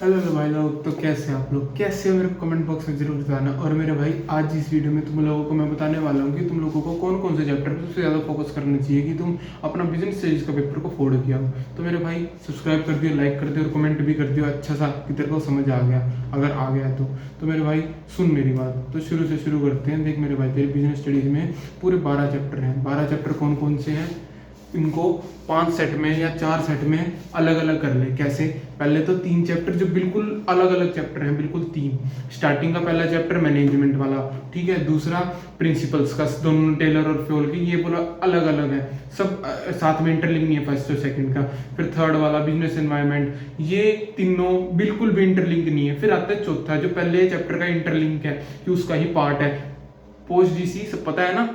Hello hello भाई लोग, तो कैसे हैं आप लोग? कैसे हो मेरे को कमेंट बॉक्स में जरूर बताना। और मेरे भाई आज इस वीडियो में तुम लोगों को मैं बताने वाला हूँ कि तुम लोगों को कौन कौन से चैप्टर पर सबसे ज़्यादा फोकस करना चाहिए कि तुम अपना बिजनेस स्टडीज का पेपर को फोड़ किया हो। तो मेरे भाई सब्सक्राइब कर दियो, लाइक कर दियो और कमेंट भी कर दियो अच्छा सा कि तेरे को समझ आ गया। अगर आ गया तो मेरे भाई सुन मेरी बात, तो शुरू से शुरू करते हैं। देख मेरे भाई, तेरे बिजनेस स्टडीज में पूरे 12 चैप्टर हैं। 12 चैप्टर कौन कौन से हैं? इनको 5 सेट में या 4 सेट में अलग अलग कर ले। कैसे? पहले तो 3 चैप्टर जो बिल्कुल अलग अलग चैप्टर हैं, बिल्कुल 3। स्टार्टिंग का पहला चैप्टर मैनेजमेंट वाला, ठीक है। दूसरा प्रिंसिपल्स का, दोनों टेलर और फ्योल की, ये पूरा अलग अलग है, सब साथ में इंटरलिंक नहीं है फर्स्ट और सेकंड का। फिर थर्ड वाला बिजनेस एनवायरनमेंट, ये तीनों बिल्कुल भी इंटरलिंक नहीं है। फिर आता है चौथा जो पहले चैप्टर का इंटरलिंक है कि उसका ही पार्ट है। पोस्ट डीसी सब पता है ना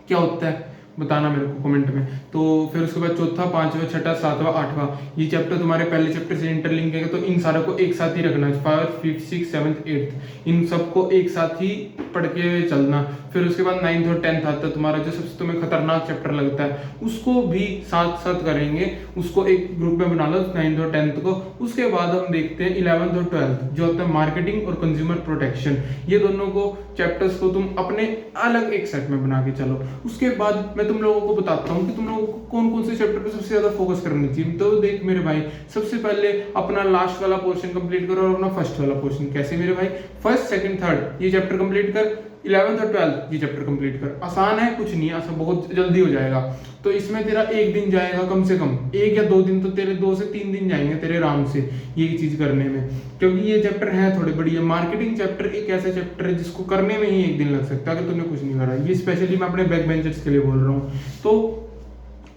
क्या होता है? बताना मेरे को कमेंट में। तो फिर उसके बाद चौथा, पांचवा, छठा, सातवां, आठवां, ये चैप्टर तुम्हारे पहले चैप्टर से इंटरलिंक है। तो इन सारों को एक साथ ही रखना है। 5, 5, 6, 7, 8 इन सबको एक साथ ही पढ़ के चलना। फिर उसके बाद 9th और 10th आता है तुम्हारा, जो सबसे तुम्हें खतरनाक चैप्टर लगता है, उसको भी साथ साथ करेंगे। उसको एक ग्रुप में बना लो 9th और 10th को। उसके बाद हम देखते हैं 11th और 12th जो होता है मार्केटिंग और कंज्यूमर प्रोटेक्शन। ये दोनों को चैप्टर्स को तुम अपने अलग एक सेट में बना के चलो। उसके बाद मैं तुम लोगों को बताता हूँ कि तुम लोगों को कौन कौन से चैप्टर पे सबसे ज्यादा फोकस करना चाहिए। तो देख मेरे भाई, सबसे पहले अपना लास्ट वाला पोर्शन कंप्लीट करो और अपना फर्स्ट वाला पोर्शन। कैसे मेरे भाई? फर्स्ट, सेकंड, थर्ड ये चैप्टर कंप्लीट कर। 11th और 12th ये चैप्टर कंप्लीट कर। आसान है, कुछ नहीं है, आसान, बहुत जल्दी हो जाएगा। तो इसमें तेरा एक दिन जाएगा, कम से कम 1 या 2 दिन तो तेरे 2 से 3 दिन जाएंगे तेरे आराम से ये चीज करने में, क्योंकि ये चैप्टर है थोड़े बढ़िया। मार्केटिंग चैप्टर एक ऐसा चैप्टर है जिसको करने में ही 1 दिन लग सकता है अगर तुमने कुछ नहीं करा। ये स्पेशली मैं अपने बैक बेंचर्स के लिए बोल रहा हूँ। तो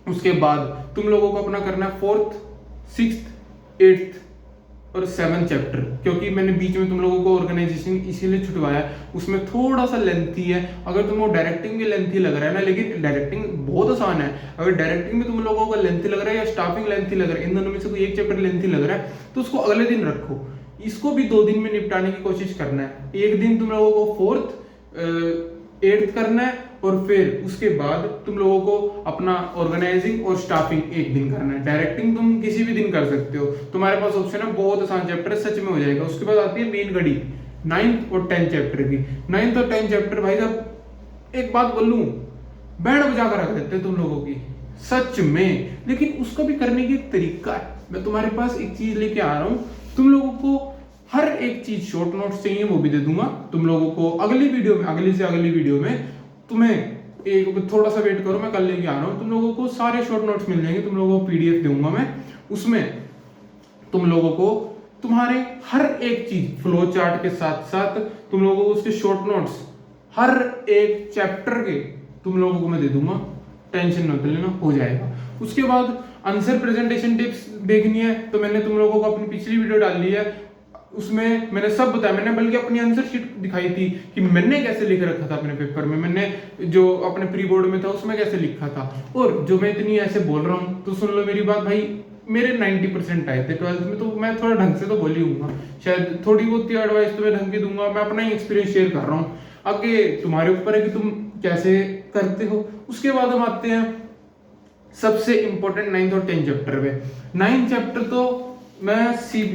उसके बाद तुम लोगों को अपना करना है 4th, 6th, 8th और 7th चैप्टर, क्योंकि मैंने बीच में तुम लोगों को ऑर्गेनाइजेशन इसीलिए छुटवाया, उसमें थोड़ा सा लेंथी है। अगर तुम वो डायरेक्टिंग भी लेंथी लग रहा है ना, लेकिन डायरेक्टिंग बहुत आसान है। अगर डायरेक्टिंग में तुम लोगों को लेंथी लग रहा है या स्टाफिंग लेंथी लग रहा है, इन दोनों में से कोई एक चैप्टर लेंथी लग रहा है तो उसको अगले दिन रखो। इसको भी 2 दिन में निपटाने की कोशिश करना है। एक दिन तुम लोगों को 4th, 8th करना है और फिर उसके बाद तुम लोगों को अपना ऑर्गेनाइजिंग और स्टाफिंग एक दिन करना है। डायरेक्टिंग तुम किसी भी दिन कर सकते हो, तुम्हारे पास ऑप्शन है। बहुत आसान चैप्टर है, सच में हो जाएगा। उसके बाद आती है मेन घड़ी 9th और 10th चैप्टर की। 9th और 10th चैप्टर भाई साहब, एक बात बोलूं, बैंड बजा कर रख देते हैं तुम लोगों की, सच में। लेकिन उसको भी करने की एक तरीका है। मैं तुम्हारे पास एक चीज लेके आ रहा हूं, तुम लोगों को हर एक चीज शॉर्ट नोट्स चाहिए वो भी दे दूंगा तुम लोगों को अगली वीडियो में। अगली से अगली वीडियो में तुम्हें एक थोड़ा सा वेट करो, मैं कल लेके आ रहा हूँ। तुम लोगों को सारे शॉर्ट नोट्स मिल जाएंगे, तुम लोगों को पीडीएफ दूंगा मैं। उसमें तुम लोगों को तुम्हारे हर एक चीज फ्लो चार्ट के साथ साथ तुम लोगों को उसके शॉर्ट नोट्स हर एक चैप्टर के तुम लोगों को मैं दे दूंगा। टेंशन मत लेना, हो जाएगा। उसके बाद आंसर प्रेजेंटेशन टिप्स देखनी है तो मैंने तुम लोगों को अपनी पिछली वीडियो डाल दी है, उसमें मैंने सब बताया। मैंने बल्कि अपनी आंसर शीट दिखाई थी कि मैंने कैसे लिख रखा था अपने पेपर में, मैंने जो अपने प्री बोर्ड में था उसमें कैसे लिखा था। और जो मैं इतनी ऐसे बोल रहा हूँ तो सुन लो मेरी बात भाई, मेरे 90% आए थे 12th में, तो मैं थोड़ा ढंग से तो बोल ही हूँ, शायद थोड़ी बहुत एडवाइस तो मैं ढंग की दूंगा। मैं अपना ही एक्सपीरियंस शेयर कर रहा हूँ, आगे तुम्हारे ऊपर है कि तुम कैसे करते हो। उसके बाद हम आते हैं सबसे इंपॉर्टेंट 9th और 10th चैप्टर पे। 9th चैप्टर तो मैं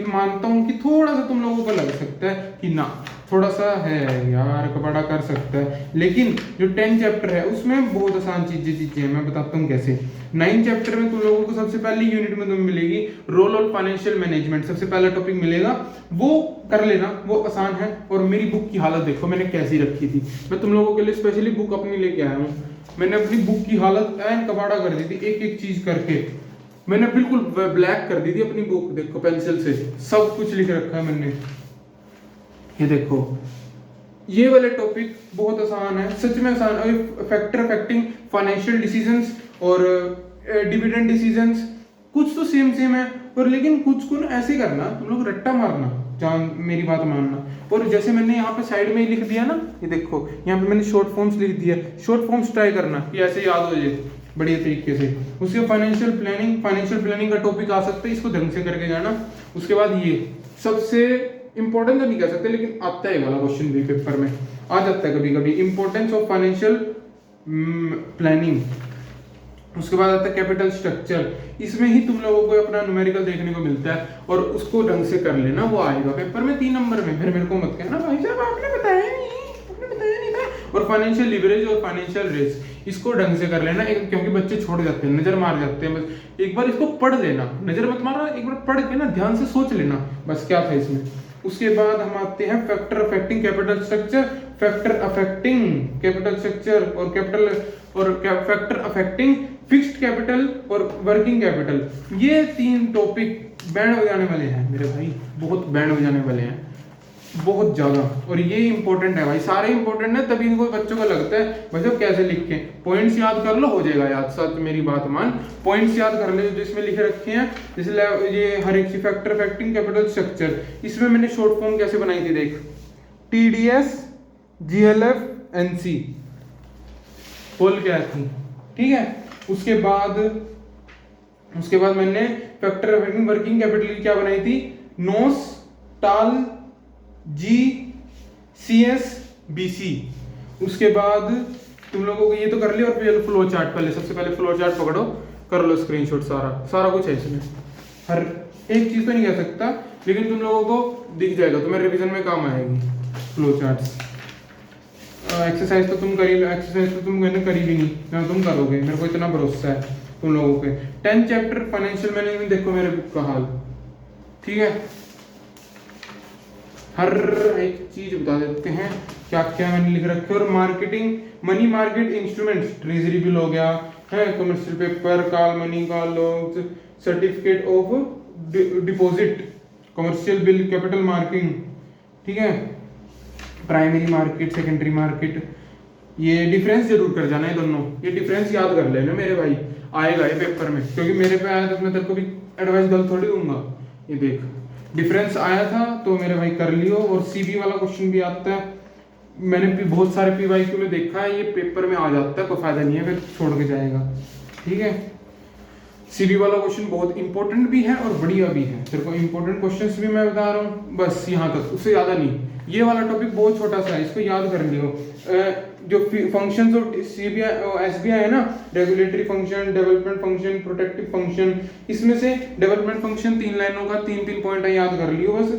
मानता हूं कि थोड़ा सा तुम लोगों को लग सकता है कि ना थोड़ा सा है यार, कपड़ा कर सकता है, लेकिन जो 10th चैप्टर है उसमें बहुत आसान चीजें हैं। मैं बताता हूँ कैसे। 9th चैप्टर में तुम लोगों को सबसे पहली यूनिट में तुम्हें मिलेगी रोल ऑफ फाइनेंशियल मैनेजमेंट, सबसे पहला टॉपिक मिलेगा, वो कर लेना, वो आसान है। और मेरी बुक की हालत देखो मैंने कैसी रखी थी। मैं तुम लोगों के लिए स्पेशली बुक अपनी लेके आया हूँ। मैंने अपनी बुक की हालत एन कबाड़ा कर दी थी, एक एक चीज करके मैंने बिल्कुल ब्लैक कर दी थी अपनी बुक। देखो पेंसिल से सब कुछ लिख रखा है मैंने, ये देखो। ये वाले टॉपिक बहुत आसान है, सच में आसान है। फैक्टर अफेक्टिंग फाइनेंशियल डिसीजंस और डिविडेंड डिसीजंस कुछ तो सेम सेम है, और लेकिन कुछ को ना ऐसे करना, तुम लोग रट्टा मारना, जान मेरी बात मानना। और जैसे मैंने यहाँ पे साइड में ही लिख दिया ना, ये देखो यहाँ पे मैंने शॉर्ट फॉर्म्स लिख दिया। शॉर्ट फॉर्म्स ट्राई करना कि ऐसे याद हो जाए बढ़िया तरीके से। उसके फाइनेंशियल प्लानिंग का टॉपिक आ सकता है, इसको ढंग से करके जाना। उसके बाद ये सबसे इंपॉर्टेंट तो नहीं कह सकते, लेकिन आता है वाला क्वेश्चन भी पेपर में आ जाता है कभी कभी, इंपॉर्टेंस ऑफ फाइनेंशियल प्लानिंग। उसके बाद आता है कैपिटल स्ट्रक्चर। इसमें ही तुम लोगों को अपना न्यूमेरिकल देखने को मिलता है और उसको ढंग से कर लेना, वो आएगा पेपर में 3 नंबर में। फिर मेरे को मत कहना भाई साहब आपने बताया नहीं था। और फाइनेंशियल लिवरेज और फाइनेंशियल रिस्क, इसको ढंग से कर लेना क्योंकि बच्चे छोड़ जाते हैं, नजर मार जाते हैं। बस एक बार इसको पढ़ लेना, नजर मत मारना, एक बार पढ़ के ना ध्यान से सोच लेना बस क्या था इसमें। उसके बाद हम आते हैं factor affecting capital structure, factor affecting capital structure और फैक्टर अफेक्टिंग फिक्स्ड कैपिटल और वर्किंग कैपिटल। ये 3 टॉपिक बैंड बजाने वाले हैं मेरे भाई, बहुत बैंड बजाने वाले हैं, बहुत ज्यादा। और ये इंपॉर्टेंट है भाई, सारे इंपॉर्टेंट है, तभी इनको बच्चों को लगता है भाई साहब कैसे लिख के पॉइंट्स याद कर लो, हो जाएगा याद। साथ मेरी बात मान, पॉइंट्स याद कर ले जिसमें लिखे रखे हैं। जैसे ये हर एक फैक्टर अफेक्टिंग कैपिटल स्ट्रक्चर, इसमें मैंने शॉर्ट फॉर्म कैसे बनाई थी देख, TDS GLF NC बोल क्या थी, ठीक है। उसके बाद मैंने फैक्टर अफेक्टिंग वर्किंग कैपिटल की क्या बनाई थी, नोस टाल GCS BC। उसके बाद तुम लोगों को ये तो कर लिया, और फिर फ्लो चार्ट पहले, सबसे पहले फ्लो चार्ट पकड़ो, कर लो स्क्रीनशॉट, सारा कुछ है इसमें, हर एक चीज तो नहीं कह सकता लेकिन तुम लोगों को दिख जाएगा, तुम्हें रिवीजन में काम आएगी फ्लो चार्ट्स। एक्सरसाइज तो तुम मैंने करी भी नहीं ना, तुम करोगे, मेरे को इतना भरोसा है तुम लोगों पे। 10 चैप्टर फाइनेंशियल मैनेजमेंट, देखो मेरे बुक का हाल, ठीक है। हर एक चीज बता देते हैं क्या क्या मैंने लिख रखे। और marketing, money market instruments, treasury bill हो गया है, commercial paper, call money, call loans, certificate of deposit, commercial bill, capital marking, ठीक है, प्राइमरी मार्केट, सेकेंडरी मार्केट। ये डिफरेंस जरूर कर जाना है दोनों, ये डिफरेंस याद कर लेना मेरे भाई, आएगा ये पेपर में, क्योंकि मेरे पे आया तो मैं तेरे को भी एडवाइस गलत थोड़ी दूंगा। ये देख डिफरेंस आया था तो मेरे भाई कर लियो। और सीबी वाला क्वेश्चन भी आता है, मैंने भी बहुत सारे PYQ में देखा है, ये पेपर में आ जाता है, कोई फायदा नहीं है, फिर छोड़ के जाएगा, ठीक है। सीबी वाला क्वेश्चन बहुत इंपॉर्टेंट भी है और बढ़िया भी है, तेरे को इंपॉर्टेंट क्वेश्चंस भी मैं बता रहा हूँ, बस यहाँ तक, उससे ज्यादा नहीं। ये वाला टॉपिक बहुत छोटा सा है, इसको याद कर लियो। जो फंक्शंस ऑफ SBI है ना, regulatory function, development function, protective function, इसमें से डेवलपमेंट फंक्शन 3 लाइनों का 3 पॉइंट है, याद कर लियो बस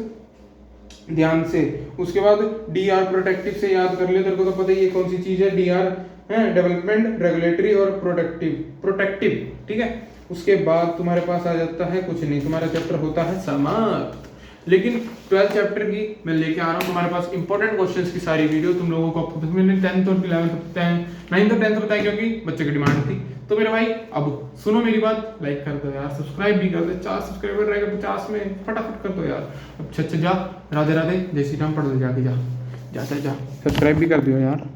ध्यान से। उसके बाद DR प्रोटेक्टिव से याद कर लियो, तेरे को तो पता ही है कौन सी चीज है, DR है, डेवलपमेंट, रेगुलेटरी और प्रोटेक्टिव, ठीक है। उसके बाद तुम्हारे पास आ जाता है कुछ नहीं, तुम्हारा चैप्टर होता है समाप्त। लेकिन 12 चैप्टर की मैं लेके आ रहा हूँ तुम्हारे पास इंपॉर्टेंट क्वेश्चंस की सारी वीडियो तुम लोगों को। मैंने 10th और 11th 9th और 10th बताया क्योंकि बच्चे की डिमांड थी। तो मेरे भाई अब सुनो मेरी बात, लाइक कर दो यार, सब्सक्राइब भी कर दो, 4 सब्सक्राइबर रहेगा 50 में, फटाफट कर दो यार। अच्छा जा, राधे राधे, जय श्री राम, पढ़ दो जाके, जा सब्सक्राइब भी कर दियो यार।